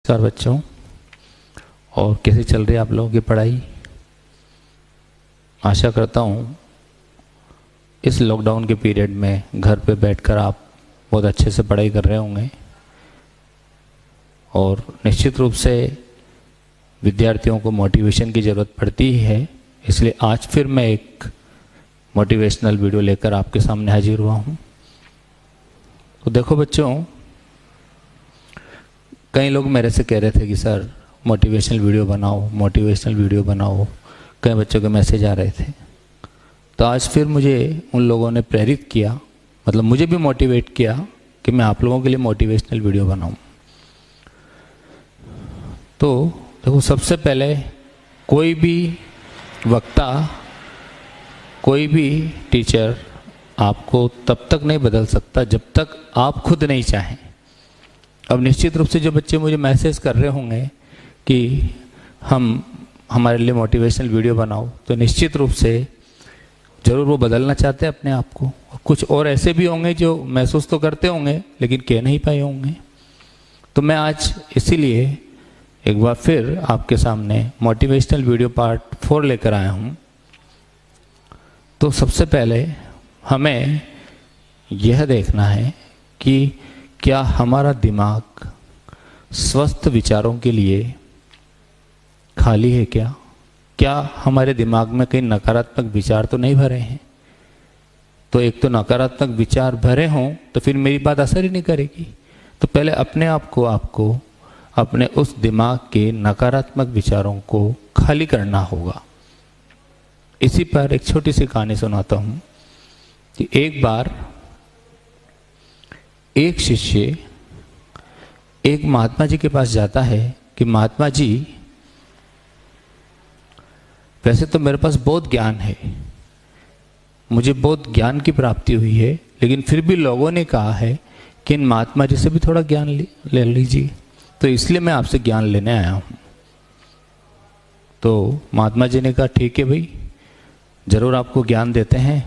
नमस्कार बच्चों। और कैसे चल रही है आप लोगों की पढ़ाई? आशा करता हूँ इस लॉकडाउन के पीरियड में घर पे बैठकर आप बहुत अच्छे से पढ़ाई कर रहे होंगे। और निश्चित रूप से विद्यार्थियों को मोटिवेशन की ज़रूरत पड़ती ही है, इसलिए आज फिर मैं एक मोटिवेशनल वीडियो लेकर आपके सामने हाजिर हुआ हूँ। तो देखो बच्चों, कई लोग मेरे से कह रहे थे कि सर मोटिवेशनल वीडियो बनाओ, मोटिवेशनल वीडियो बनाओ। कई बच्चों के मैसेज आ रहे थे। तो आज फिर मुझे उन लोगों ने प्रेरित किया, मतलब मुझे भी मोटिवेट किया कि मैं आप लोगों के लिए मोटिवेशनल वीडियो बनाऊं। तो देखो, सबसे पहले कोई भी वक्ता, कोई भी टीचर आपको तब तक नहीं बदल सकता जब तक आप खुद नहीं चाहें। अब निश्चित रूप से जो बच्चे मुझे मैसेज कर रहे होंगे कि हमारे लिए मोटिवेशनल वीडियो बनाओ, तो निश्चित रूप से ज़रूर वो बदलना चाहते हैं अपने आप को। और कुछ और ऐसे भी होंगे जो महसूस तो करते होंगे लेकिन कह नहीं पाए होंगे। तो मैं आज इसीलिए एक बार फिर आपके सामने मोटिवेशनल वीडियो पार्ट 4 लेकर आया हूँ। तो सबसे पहले हमें यह देखना है कि क्या हमारा दिमाग स्वस्थ विचारों के लिए खाली है क्या हमारे दिमाग में कहीं नकारात्मक विचार तो नहीं भरे हैं? तो एक तो नकारात्मक विचार भरे हों तो फिर मेरी बात असर ही नहीं करेगी। तो पहले अपने आप को आपको अपने उस दिमाग के नकारात्मक विचारों को खाली करना होगा। इसी पर एक छोटी सी कहानी सुनाता हूँ कि एक बार एक शिष्य एक महात्मा जी के पास जाता है कि महात्मा जी, वैसे तो मेरे पास बहुत ज्ञान है, मुझे बहुत ज्ञान की प्राप्ति हुई है, लेकिन फिर भी लोगों ने कहा है कि इन महात्मा जी से भी थोड़ा ज्ञान ले लीजिए, तो इसलिए मैं आपसे ज्ञान लेने आया हूँ। तो महात्मा जी ने कहा ठीक है भाई, जरूर आपको ज्ञान देते हैं,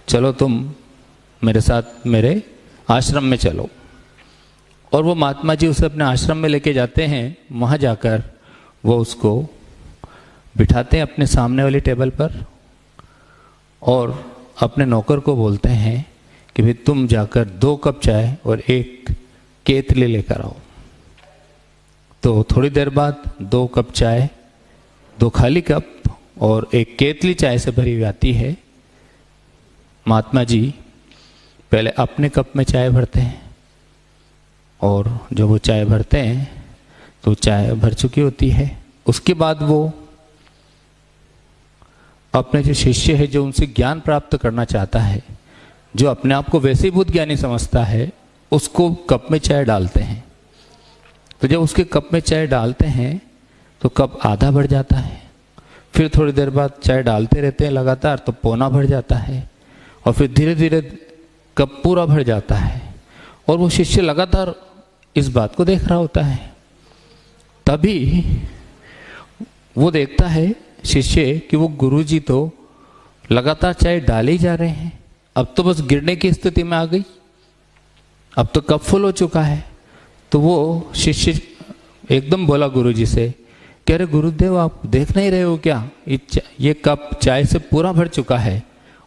चलो तुम मेरे साथ मेरे आश्रम में चलो। और वो महात्मा जी उसे अपने आश्रम में लेके जाते हैं। वहाँ जाकर वो उसको बिठाते हैं अपने सामने वाली टेबल पर और अपने नौकर को बोलते हैं कि भाई तुम जाकर 2 कप चाय और 1 केतली लेकर आओ। तो थोड़ी देर बाद 2 कप चाय, 2 खाली कप और 1 केतली चाय से भरी हुई आती है। महात्मा जी पहले अपने कप में चाय भरते हैं और जब वो चाय भरते हैं तो चाय भर चुकी होती है। उसके बाद वो अपने जो शिष्य है, जो उनसे ज्ञान प्राप्त करना चाहता है, जो अपने आप को वैसे ही बहुत ज्ञानी समझता है, उसको कप में चाय डालते हैं। तो जब उसके कप में चाय डालते हैं तो कप आधा भर जाता है। फिर थोड़ी देर बाद चाय डालते रहते हैं लगातार, तो पौना भर जाता है और फिर धीरे धीरे कप पूरा भर जाता है। और वो शिष्य लगातार इस बात को देख रहा होता है। तभी वो देखता है शिष्य कि वो गुरुजी तो लगातार चाय डाले ही जा रहे हैं, अब तो बस गिरने की स्थिति में आ गई, अब तो कप फुल हो चुका है। तो वो शिष्य एकदम बोला गुरुजी से, कह रहे गुरुदेव आप देख नहीं रहे हो क्या, ये कप चाय से पूरा भर चुका है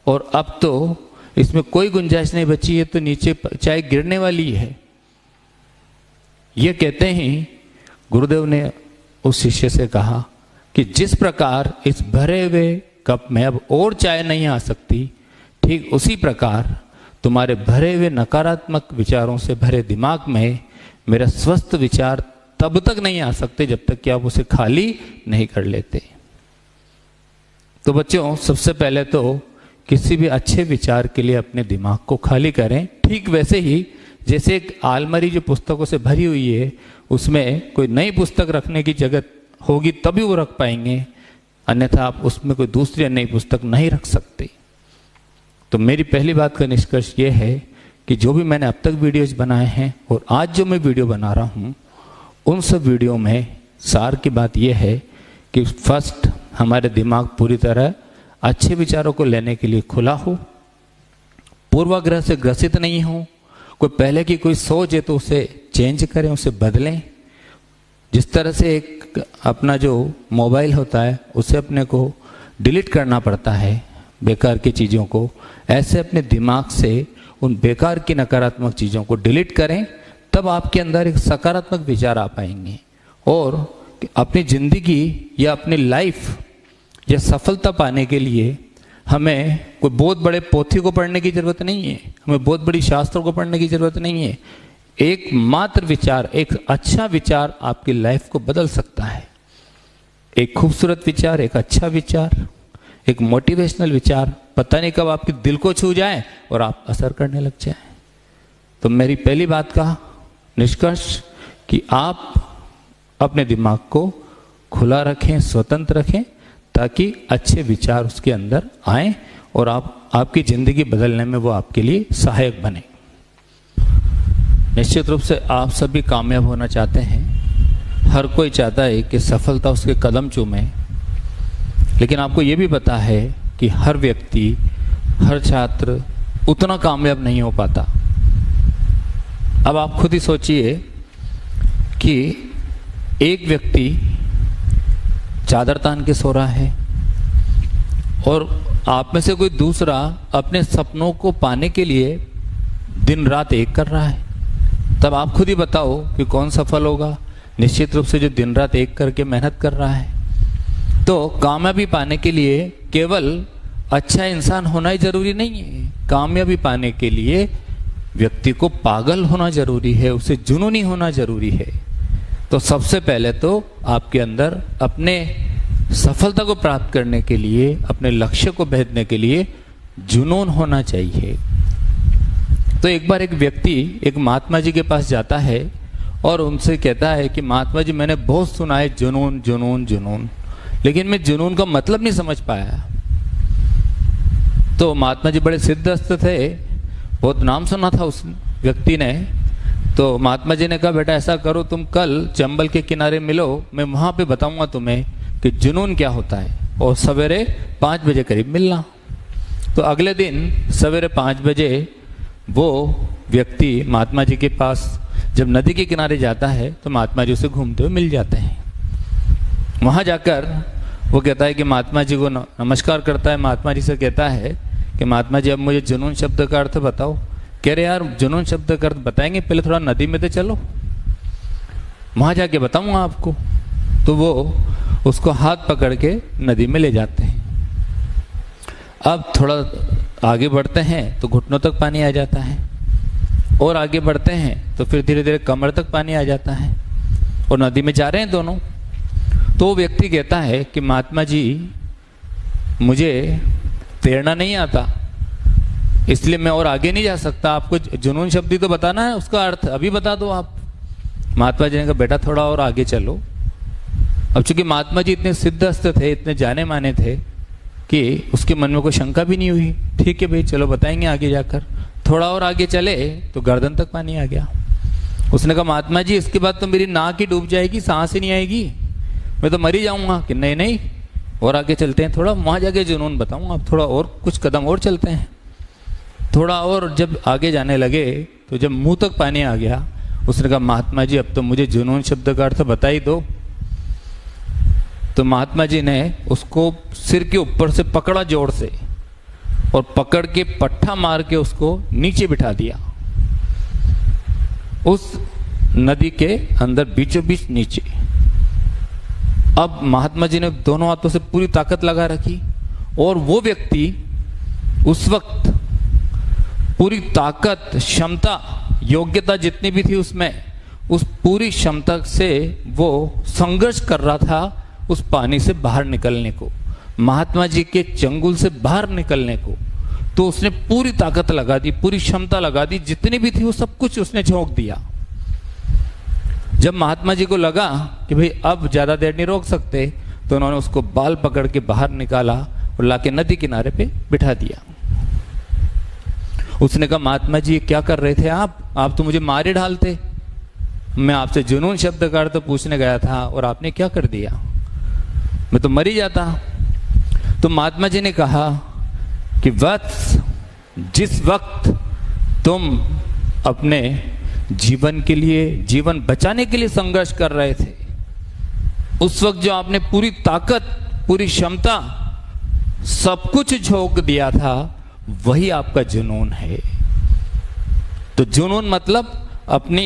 और अब तो इसमें कोई गुंजाइश नहीं बची है, तो नीचे चाय गिरने वाली है। ये कहते ही गुरुदेव ने उस शिष्य से कहा कि जिस प्रकार इस भरे हुए कप में अब और चाय नहीं आ सकती, ठीक उसी प्रकार तुम्हारे भरे हुए नकारात्मक विचारों से भरे दिमाग में मेरा स्वस्थ विचार तब तक नहीं आ सकते जब तक कि आप उसे खाली नहीं कर लेते। तो बच्चों, सबसे पहले तो किसी भी अच्छे विचार के लिए अपने दिमाग को खाली करें। ठीक वैसे ही जैसे एक आलमारी जो पुस्तकों से भरी हुई है, उसमें कोई नई पुस्तक रखने की जगह होगी तभी वो रख पाएंगे, अन्यथा आप उसमें कोई दूसरी नई पुस्तक नहीं रख सकते। तो मेरी पहली बात का निष्कर्ष ये है कि जो भी मैंने अब तक वीडियोज बनाए हैं और आज जो मैं वीडियो बना रहा हूँ, उन सब वीडियो में सार की बात यह है कि फर्स्ट हमारे दिमाग पूरी तरह अच्छे विचारों को लेने के लिए खुला हो, पूर्वाग्रह से ग्रसित नहीं हो। कोई पहले की कोई सोच है तो उसे चेंज करें, उसे बदलें। जिस तरह से एक अपना जो मोबाइल होता है उसे अपने को डिलीट करना पड़ता है बेकार की चीज़ों को, ऐसे अपने दिमाग से उन बेकार की नकारात्मक चीज़ों को डिलीट करें, तब आपके अंदर एक सकारात्मक विचार आ पाएंगे। और अपनी ज़िंदगी या अपनी लाइफ या सफलता पाने के लिए हमें कोई बहुत बड़े पोथी को पढ़ने की ज़रूरत नहीं है, हमें बहुत बड़ी शास्त्रों को पढ़ने की ज़रूरत नहीं है। एक मात्र विचार, एक अच्छा विचार आपकी लाइफ को बदल सकता है। एक खूबसूरत विचार, एक अच्छा विचार, एक मोटिवेशनल विचार, पता नहीं कब आपके दिल को छू जाए और आप असर करने लग जाए। तो मेरी पहली बात का निष्कर्ष कि आप अपने दिमाग को खुला रखें, स्वतंत्र रखें, ताकि अच्छे विचार उसके अंदर आए और आपकी ज़िंदगी बदलने में वो आपके लिए सहायक बने। निश्चित रूप से आप सभी कामयाब होना चाहते हैं, हर कोई चाहता है कि सफलता उसके कदम चूमे, लेकिन आपको ये भी पता है कि हर व्यक्ति, हर छात्र उतना कामयाब नहीं हो पाता। अब आप खुद ही सोचिए कि एक व्यक्ति चादर तान के सो रहा है और आप में से कोई दूसरा अपने सपनों को पाने के लिए दिन रात एक कर रहा है, तब आप खुद ही बताओ कि कौन सफल होगा। निश्चित रूप से जो दिन रात एक करके मेहनत कर रहा है। तो कामयाबी पाने के लिए केवल अच्छा इंसान होना ही जरूरी नहीं है, कामयाबी पाने के लिए व्यक्ति को पागल होना जरूरी है, उसे जुनूनी होना जरूरी है। तो सबसे पहले तो आपके अंदर अपने सफलता को प्राप्त करने के लिए, अपने लक्ष्य को भेदने के लिए जुनून होना चाहिए। तो एक बार एक व्यक्ति एक महात्मा जी के पास जाता है और उनसे कहता है कि महात्मा जी, मैंने बहुत सुना है जुनून जुनून जुनून, लेकिन मैं जुनून का मतलब नहीं समझ पाया। तो महात्मा जी बड़े सिद्धहस्त थे, बहुत नाम सुना था उस व्यक्ति ने। तो महात्मा जी ने कहा, बेटा ऐसा करो, तुम कल चंबल के किनारे मिलो, मैं वहां पे बताऊंगा तुम्हें कि जुनून क्या होता है, और सवेरे 5 बजे करीब मिलना। तो अगले दिन सवेरे 5 बजे वो व्यक्ति महात्मा जी के पास जब नदी के किनारे जाता है तो महात्मा जी उसे घूमते हुए मिल जाते हैं। वहां जाकर वो कहता है कि महात्मा जी को नमस्कार करता है, महात्मा जी से कहता है कि महात्मा जी अब मुझे जुनून शब्द का अर्थ बताओ। कह रहे यार जुनून शब्द का अर्थ बताएंगे, पहले थोड़ा नदी में तो चलो, वहां जाके बताऊंगा आपको। तो वो उसको हाथ पकड़ के नदी में ले जाते हैं। अब थोड़ा आगे बढ़ते हैं तो घुटनों तक पानी आ जाता है, और आगे बढ़ते हैं तो फिर धीरे धीरे कमर तक पानी आ जाता है, और नदी में जा रहे हैं दोनों। तो वो व्यक्ति कहता है कि महात्मा जी मुझे तैरना नहीं आता, इसलिए मैं और आगे नहीं जा सकता, आपको जुनून शब्द ही तो बताना है, उसका अर्थ अभी बता दो आप। महात्मा जी ने कहा, बेटा थोड़ा और आगे चलो। अब चूंकि महात्मा जी इतने सिद्धहस्त थे, इतने जाने माने थे कि उसके मन में कोई शंका भी नहीं हुई। ठीक है भाई, चलो बताएंगे आगे जाकर। थोड़ा और आगे चले तो गर्दन तक पानी आ गया। उसने कहा, महात्मा जी इसके बाद तो मेरी नाक ही डूब जाएगी, सांस ही नहीं आएगी, मैं तो मर ही जाऊंगा। कि नहीं नहीं, और आगे चलते हैं, थोड़ा वहां जाके जुनून बताऊंगा, आप थोड़ा और कुछ कदम और चलते हैं। थोड़ा और जब आगे जाने लगे तो जब मुंह तक पानी आ गया, उसने कहा, महात्मा जी अब तो मुझे जुनून शब्द का अर्थ बता ही दो। तो महात्मा जी ने उसको सिर के ऊपर से पकड़ा जोर से, और पकड़ के पट्ठा मार के उसको नीचे बिठा दिया, उस नदी के अंदर बीचों बीच नीचे। अब महात्मा जी ने दोनों हाथों से पूरी ताकत लगा रखी, और वो व्यक्ति उस वक्त पूरी ताकत, क्षमता, योग्यता जितनी भी थी उसमें, उस पूरी क्षमता से वो संघर्ष कर रहा था उस पानी से बाहर निकलने को, महात्मा जी के चंगुल से बाहर निकलने को। तो उसने पूरी ताकत लगा दी, पूरी क्षमता लगा दी, जितनी भी थी वो सब कुछ उसने झोंक दिया। जब महात्मा जी को लगा कि भाई अब ज्यादा देर नहीं रोक सकते, तो उन्होंने उसको बाल पकड़ के बाहर निकाला और लाके नदी किनारे पे बिठा दिया। उसने कहा, महात्मा जी क्या कर रहे थे आप तो मुझे मारे डालते, मैं आपसे जुनून शब्द का अर्थ पूछने गया था और आपने क्या कर दिया, मैं तो मर ही जाता। तो महात्मा जी ने कहा कि वत्स, जिस वक्त तुम अपने जीवन के लिए, जीवन बचाने के लिए संघर्ष कर रहे थे, उस वक्त जो आपने पूरी ताकत, पूरी क्षमता, सब कुछ झोंक दिया था, वही आपका जुनून है। तो जुनून मतलब अपने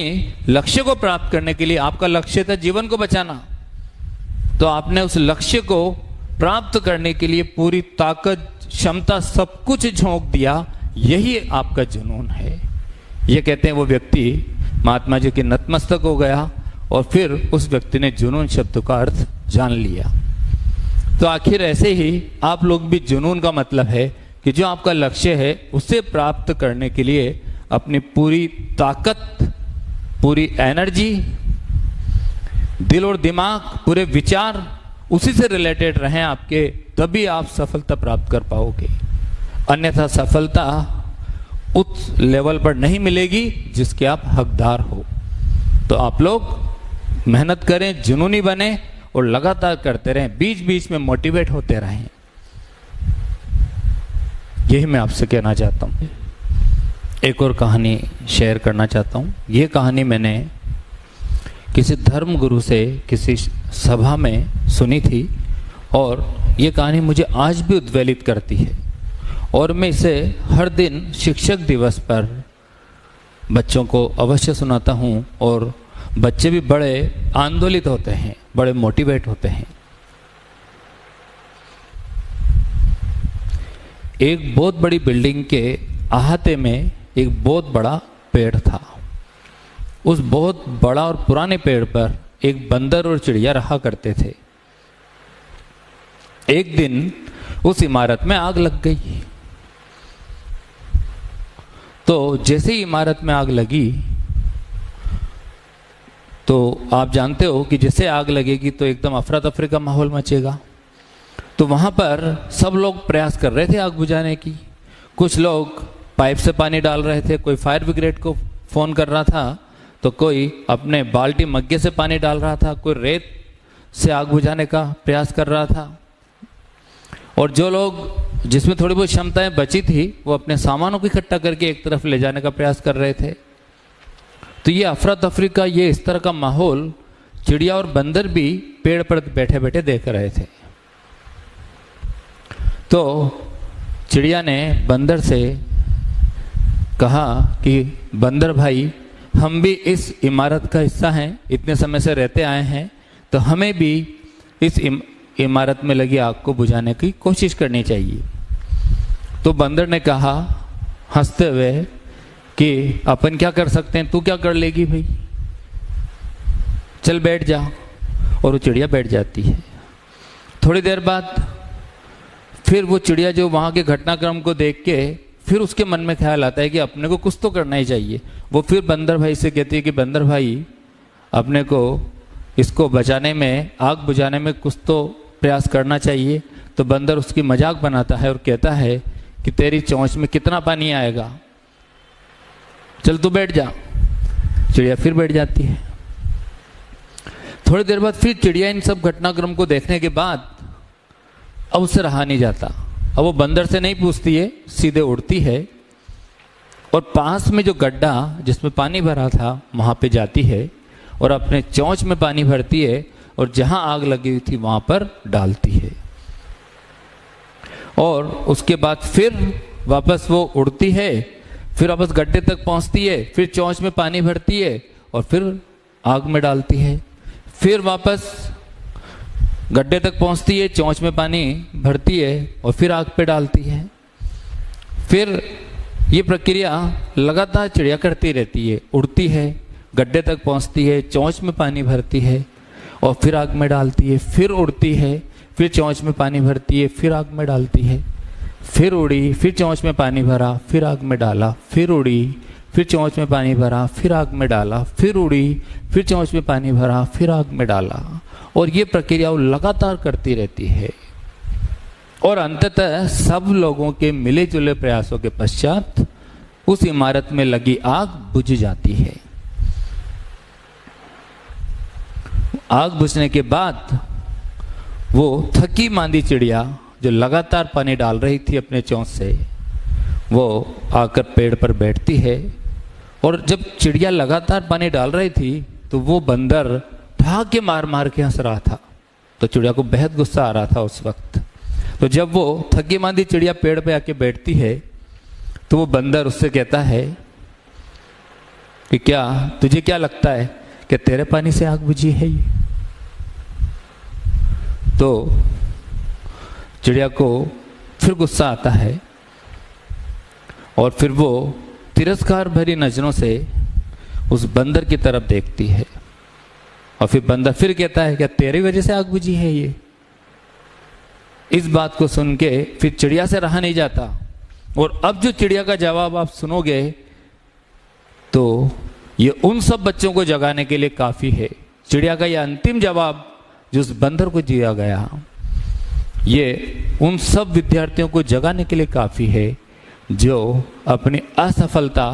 लक्ष्य को प्राप्त करने के लिए, आपका लक्ष्य था जीवन को बचाना, तो आपने उस लक्ष्य को प्राप्त करने के लिए पूरी ताकत, क्षमता, सब कुछ झोंक दिया, यही आपका जुनून है। ये कहते हैं वो व्यक्ति महात्मा जी के नतमस्तक हो गया और फिर उस व्यक्ति ने जुनून शब्द का अर्थ जान लिया। तो आखिर ऐसे ही आप लोग भी, जुनून का मतलब है कि जो आपका लक्ष्य है उसे प्राप्त करने के लिए अपनी पूरी ताकत, पूरी एनर्जी, दिल और दिमाग, पूरे विचार उसी से रिलेटेड रहें आपके, तभी आप सफलता प्राप्त कर पाओगे। अन्यथा सफलता उस लेवल पर नहीं मिलेगी जिसके आप हकदार हो। तो आप लोग मेहनत करें, जुनूनी बने और लगातार करते रहें, बीच बीच में मोटिवेट होते रहें। यही मैं आपसे कहना चाहता हूं। एक और कहानी शेयर करना चाहता हूं। यह कहानी मैंने किसी धर्म गुरु से किसी सभा में सुनी थी और ये कहानी मुझे आज भी उद्वेलित करती है और मैं इसे हर दिन शिक्षक दिवस पर बच्चों को अवश्य सुनाता हूँ और बच्चे भी बड़े आंदोलित होते हैं, बड़े मोटिवेट होते हैं। एक बहुत बड़ी बिल्डिंग के अहाते में एक बहुत बड़ा पेड़ था। उस बहुत बड़ा और पुराने पेड़ पर एक बंदर और चिड़िया रहा करते थे। एक दिन उस इमारत में आग लग गई। तो जैसे ही इमारत में आग लगी, तो आप जानते हो कि जैसे आग लगेगी तो एकदम अफरा तफरी का माहौल मचेगा। तो वहां पर सब लोग प्रयास कर रहे थे आग बुझाने की। कुछ लोग पाइप से पानी डाल रहे थे, कोई फायर ब्रिगेड को फोन कर रहा था, तो कोई अपने बाल्टी मग्गे से पानी डाल रहा था, कोई रेत से आग बुझाने का प्रयास कर रहा था। और जो लोग जिसमें थोड़ी बहुत क्षमताएं बची थी, वो अपने सामानों को इकट्ठा करके एक तरफ ले जाने का प्रयास कर रहे थे। तो ये अफरा तफरी का, ये इस तरह का माहौल चिड़िया और बंदर भी पेड़ पर बैठे बैठे देख रहे थे। तो चिड़िया ने बंदर से कहा कि बंदर भाई, हम भी इस इमारत का हिस्सा हैं, इतने समय से रहते आए हैं, तो हमें भी इस इमारत में लगी आग को बुझाने की कोशिश करनी चाहिए। तो बंदर ने कहा हंसते हुए कि अपन क्या कर सकते हैं, तू क्या कर लेगी भाई, चल बैठ जा। और वो चिड़िया बैठ जाती है। थोड़ी देर बाद फिर वो चिड़िया जो वहाँ के घटनाक्रम को देख के फिर उसके मन में ख्याल आता है कि अपने को कुछ तो करना ही चाहिए। वो फिर बंदर भाई से कहती है कि बंदर भाई, अपने को इसको बचाने में, आग बुझाने में कुछ तो प्रयास करना चाहिए। तो बंदर उसकी मजाक बनाता है और कहता है कि तेरी चोंच में कितना पानी आएगा, चल तू बैठ जा। चिड़िया फिर बैठ जाती है। थोड़ी देर बाद फिर चिड़िया इन सब घटनाक्रम को देखने के बाद अब उससे रहा नहीं जाता। अब वो बंदर से नहीं पूछती है, सीधे उड़ती है और पास में जो गड्ढा जिसमें पानी भरा था वहां पे जाती है और अपने चोंच में पानी भरती है और जहां आग लगी हुई थी वहां पर डालती है। और उसके बाद फिर वापस वो उड़ती है, फिर वापस गड्ढे तक पहुंचती है, फिर चोंच में पानी भरती है और फिर आग में डालती है। फिर वापस गड्ढे तक पहुंचती है, चोंच में पानी भरती है और फिर आग पे डालती है। फिर ये प्रक्रिया लगातार चिड़िया करती रहती है। उड़ती है, गड्ढे तक पहुंचती है, चोंच में पानी भरती है और फिर आग में डालती है। फिर उड़ती है, फिर चोंच में पानी भरती है, फिर आग में डालती है। फिर उड़ी, फिर चोंच में पानी भरा, फिर आग में डाला। फिर उड़ी, फिर चोंच में पानी भरा, फिर आग में डाला। फिर उड़ी, फिर चोंच में पानी भरा, फिर आग में डाला। और ये प्रक्रिया वो लगातार करती रहती है और अंततः सब लोगों के मिले जुले प्रयासों के पश्चात उस इमारत में लगी आग बुझ जाती है। आग बुझने के बाद वो थकी मांदी चिड़िया जो लगातार पानी डाल रही थी अपने चोंच से, वो आकर पेड़ पर बैठती है। और जब चिड़िया लगातार पानी डाल रही थी तो वो बंदर ठहाके मार मार के हंस रहा था तो चिड़िया को बेहद गुस्सा आ रहा था उस वक्त। तो जब वो थकी मांदी चिड़िया पेड़ पे आके बैठती है तो वो बंदर उससे कहता है कि क्या तुझे क्या लगता है कि तेरे पानी से आग बुझी है ये? तो चिड़िया को फिर गुस्सा आता है और फिर वो तिरस्कार भरी नजरों से उस बंदर की तरफ देखती है और फिर बंदर फिर कहता है क्या तेरी वजह से आग बुझी है ये? इस बात को सुन के फिर चिड़िया से रहा नहीं जाता। और अब जो चिड़िया का जवाब आप सुनोगे तो ये उन सब बच्चों को जगाने के लिए काफी है। चिड़िया का ये अंतिम जवाब जो उस बंदर को दिया गया, ये उन सब विद्यार्थियों को जगाने के लिए काफी है जो अपनी असफलता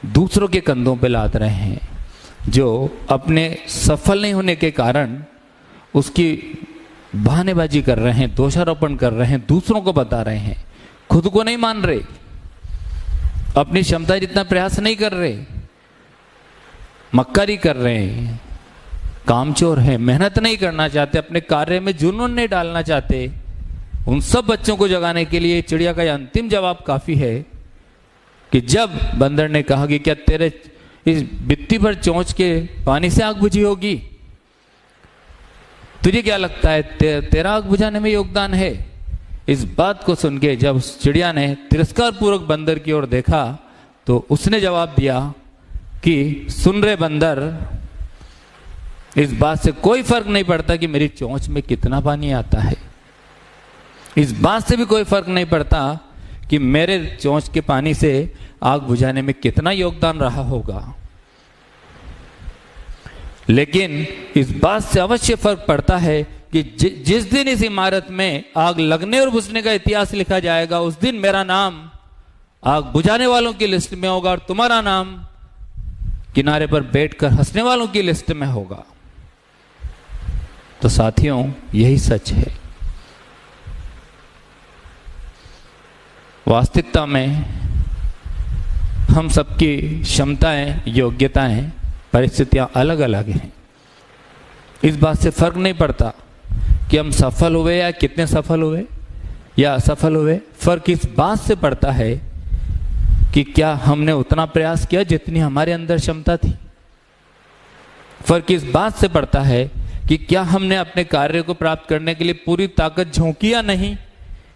दूसरों के कंधों पे लाद रहे हैं, जो अपने सफल नहीं होने के कारण उसकी बहानेबाजी कर रहे हैं, दोषारोपण कर रहे हैं, दूसरों को बता रहे हैं, खुद को नहीं मान रहे, अपनी क्षमता जितना प्रयास नहीं कर रहे, मक्कारी कर रहे हैं, कामचोर हैं, मेहनत नहीं करना चाहते, अपने कार्य में जुनून नहीं डालना चाहते। उन सब बच्चों को जगाने के लिए चिड़िया का यह अंतिम जवाब काफी है कि जब बंदर ने कहा कि क्या तेरे इस बित्ती पर चोंच के पानी से आग बुझी होगी, तुझे क्या लगता है तेरा आग बुझाने में योगदान है? इस बात को सुन के जब चिड़िया ने तिरस्कार पूर्वक बंदर की ओर देखा तो उसने जवाब दिया कि सुन रे बंदर, इस बात से कोई फर्क नहीं पड़ता कि मेरी चोंच में कितना पानी आता है, इस बात से भी कोई फर्क नहीं पड़ता कि मेरे चोंच के पानी से आग बुझाने में कितना योगदान रहा होगा, लेकिन इस बात से अवश्य फर्क पड़ता है कि जिस दिन इस इमारत में आग लगने और बुझने का इतिहास लिखा जाएगा उस दिन मेरा नाम आग बुझाने वालों की लिस्ट में होगा और तुम्हारा नाम किनारे पर बैठकर हंसने वालों की लिस्ट में होगा। तो साथियों, यही सच है। वास्तविकता में हम सबकी क्षमताएं, योग्यताएं, परिस्थितियां अलग अलग हैं। इस बात से फर्क नहीं पड़ता कि हम सफल हुए या कितने सफल हुए या असफल हुए। फर्क इस बात से पड़ता है कि क्या हमने उतना प्रयास किया जितनी हमारे अंदर क्षमता थी। फर्क इस बात से पड़ता है कि क्या हमने अपने कार्य को प्राप्त करने के लिए पूरी ताकत झोंकी या नहीं,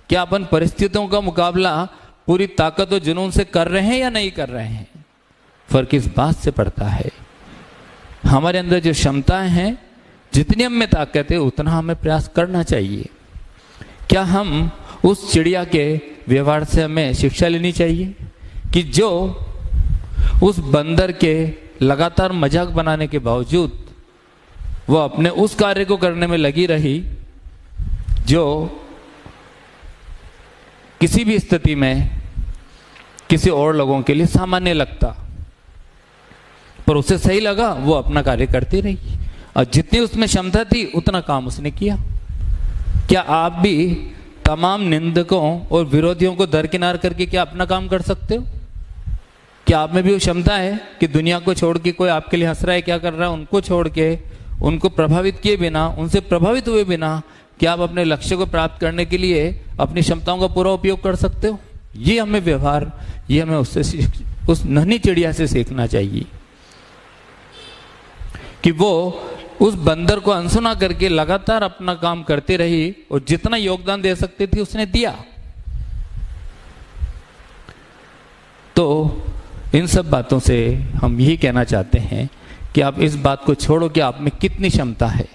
क्या अपन परिस्थितियों का मुकाबला पूरी ताकत और जुनून से कर रहे हैं या नहीं कर रहे हैं। फर्क इस बात से पड़ता है हमारे अंदर जो क्षमताएं हैं, जितनी हम में ताकत है उतना हमें प्रयास करना चाहिए। क्या हम उस चिड़िया के व्यवहार से हमें शिक्षा लेनी चाहिए कि जो उस बंदर के लगातार मजाक बनाने के बावजूद वो अपने उस कार्य को करने में लगी रही जो किसी भी स्थिति में किसी और लोगों के लिए सामान्य लगता, पर उसे सही लगा, वो अपना कार्य करती रही और जितनी उसमें क्षमता थी उतना काम उसने किया। क्या आप भी तमाम निंदकों और विरोधियों को दरकिनार करके क्या अपना काम कर सकते हो? क्या आप में भी वो क्षमता है कि दुनिया को छोड़ के कोई आपके लिए हंस रहा है, क्या कर रहा है, उनको छोड़ के, उनको प्रभावित किए बिना, उनसे प्रभावित हुए बिना क्या आप अपने लक्ष्य को प्राप्त करने के लिए अपनी क्षमताओं का पूरा उपयोग कर सकते हो? ये हमें व्यवहार, ये हमें उससे, उस नन्ही चिड़िया से सीखना चाहिए कि वो उस बंदर को अनसुना करके लगातार अपना काम करती रही और जितना योगदान दे सकती थी उसने दिया। तो इन सब बातों से हम यही कहना चाहते हैं कि आप इस बात को छोड़ो कि आप में कितनी क्षमता है।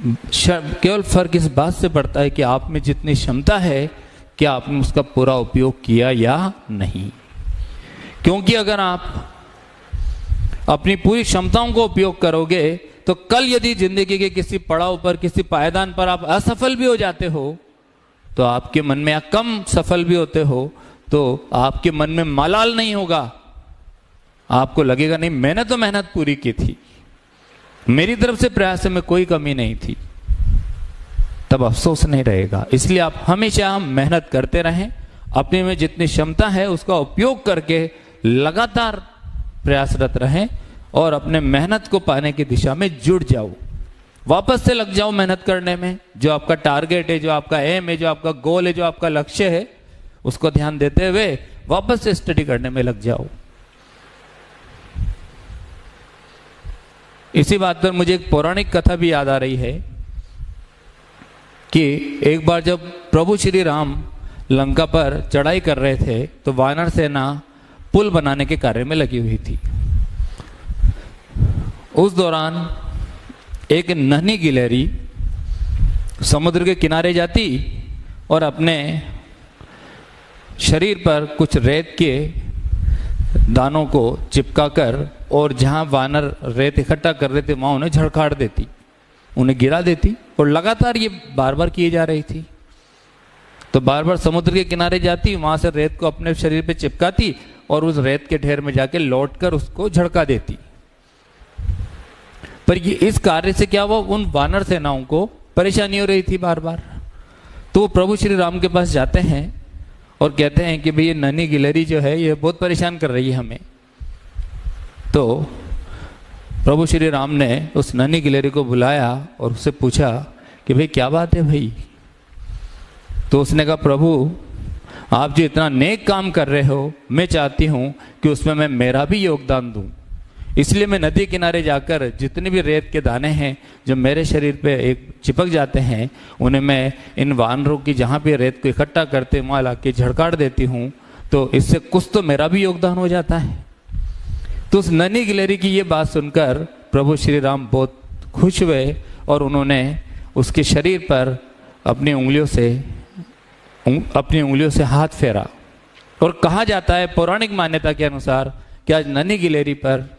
केवल फर्क इस बात से पड़ता है कि आप में जितनी क्षमता है क्या आपने उसका पूरा उपयोग किया या नहीं। क्योंकि अगर आप अपनी पूरी क्षमताओं को उपयोग करोगे तो कल यदि जिंदगी के किसी पड़ाव पर, किसी पायदान पर आप असफल भी हो जाते हो तो आपके मन में, या कम सफल भी होते हो तो आपके मन में मलाल नहीं होगा। आपको लगेगा नहीं मैंने तो मेहनत पूरी की थी, मेरी तरफ से प्रयास में कोई कमी नहीं थी, तब अफसोस नहीं रहेगा। इसलिए आप हमेशा मेहनत करते रहें, अपने में जितनी क्षमता है उसका उपयोग करके लगातार प्रयासरत रहें और अपने मेहनत को पाने की दिशा में जुट जाओ। वापस से लग जाओ मेहनत करने में। जो आपका टारगेट है, जो आपका एम है, जो आपका गोल है, जो आपका लक्ष्य है, उसको ध्यान देते हुए वापस से स्टडी करने में लग जाओ। इसी बात पर मुझे एक पौराणिक कथा भी याद आ रही है कि एक बार जब प्रभु श्री राम लंका पर चढ़ाई कर रहे थे तो वानर सेना पुल बनाने के कार्य में लगी हुई थी। उस दौरान एक नन्ही गिलहरी समुद्र के किनारे जाती और अपने शरीर पर कुछ रेत के दानों को चिपकाकर और जहां वानर रेत इकट्ठा कर रहे थे वहां उन्हें झड़काड़ देती, उन्हें गिरा देती। और लगातार ये बार बार किए जा रही थी। तो बार बार समुद्र के किनारे जाती, वहां से रेत को अपने शरीर पे चिपकाती और उस रेत के ढेर में जाके लौटकर उसको झड़का देती। पर ये इस कार्य से क्या हुआ, उन वानर सेनाओं को परेशानी हो रही थी बार बार। तो वो प्रभु श्री राम के पास जाते हैं और कहते हैं कि भाई ये नन्ही गिलहरी जो है ये बहुत परेशान कर रही है हमें। तो प्रभु श्री राम ने उस नन्ही गिलहरी को बुलाया और उससे पूछा कि भाई क्या बात है भाई। तो उसने कहा, प्रभु आप जो इतना नेक काम कर रहे हो, मैं चाहती हूं कि उसमें मैं मेरा भी योगदान दूं। इसलिए मैं नदी किनारे जाकर जितने भी रेत के दाने हैं जो मेरे शरीर पे एक चिपक जाते हैं, उन्हें मैं इन वानरों की जहाँ पे रेत को इकट्ठा करते वहाँ ला के झड़काड़ देती हूँ, तो इससे कुछ तो मेरा भी योगदान हो जाता है। तो उस नन्ही गिलहरी की ये बात सुनकर प्रभु श्री राम बहुत खुश हुए और उन्होंने उसके शरीर पर अपनी उंगलियों से हाथ फेरा। और कहा जाता है पौराणिक मान्यता के अनुसार कि आज नन्ही गिलहरी पर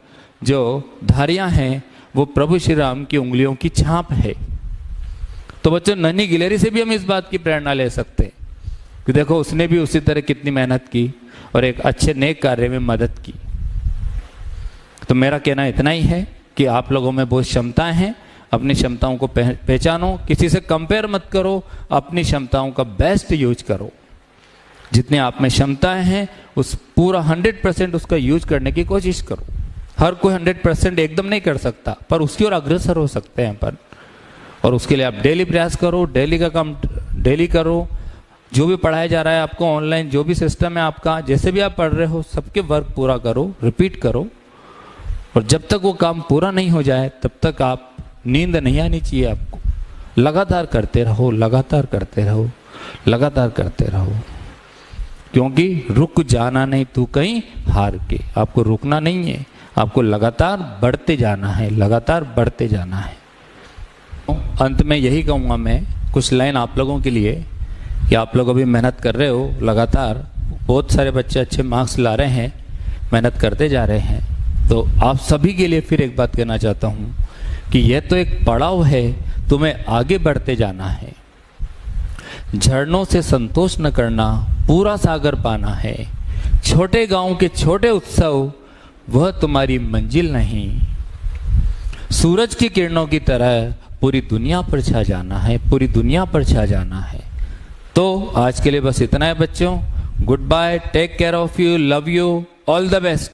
जो धारियां हैं वो प्रभु श्री राम की उंगलियों की छाप है। तो बच्चों, नन्ही गिलहरी से भी हम इस बात की प्रेरणा ले सकते हैं कि देखो उसने भी उसी तरह कितनी मेहनत की और एक अच्छे नेक कार्य में मदद की। तो मेरा कहना इतना ही है कि आप लोगों में बहुत क्षमताएं हैं, अपनी क्षमताओं को पहचानो, किसी से कंपेयर मत करो, अपनी क्षमताओं का बेस्ट यूज करो। जितने आप में क्षमताएं हैं उस पूरा 100% उसका यूज करने की कोशिश करो। हर कोई 100% एकदम नहीं कर सकता, पर उसकी ओर अग्रसर हो सकते हैं अपन। और उसके लिए आप डेली प्रयास करो, डेली का काम डेली करो। जो भी पढ़ाया जा रहा है आपको ऑनलाइन, जो भी सिस्टम है आपका, जैसे भी आप पढ़ रहे हो, सबके वर्क पूरा करो, रिपीट करो। और जब तक वो काम पूरा नहीं हो जाए तब तक आप नींद नहीं आनी चाहिए आपको। लगातार करते रहो, लगातार करते रहो, लगातार करते रहो, क्योंकि रुक जाना नहीं तू कहीं हार के। आपको रुकना नहीं है, आपको लगातार बढ़ते जाना है, लगातार बढ़ते जाना है। अंत में यही कहूँगा मैं कुछ लाइन आप लोगों के लिए कि आप लोग अभी मेहनत कर रहे हो लगातार। बहुत सारे बच्चे अच्छे मार्क्स ला रहे हैं, मेहनत करते जा रहे हैं। तो आप सभी के लिए फिर एक बात कहना चाहता हूँ कि यह तो एक पड़ाव है, तुम्हें आगे बढ़ते जाना है। झरनों से संतोष न करना, पूरा सागर पाना है। छोटे गांव के छोटे उत्सव वह तुम्हारी मंजिल नहीं। सूरज की किरणों की तरह पूरी दुनिया पर छा जाना है, पूरी दुनिया पर छा जाना है। तो आज के लिए बस इतना है बच्चों। Goodbye, take care of you, love you, all the best.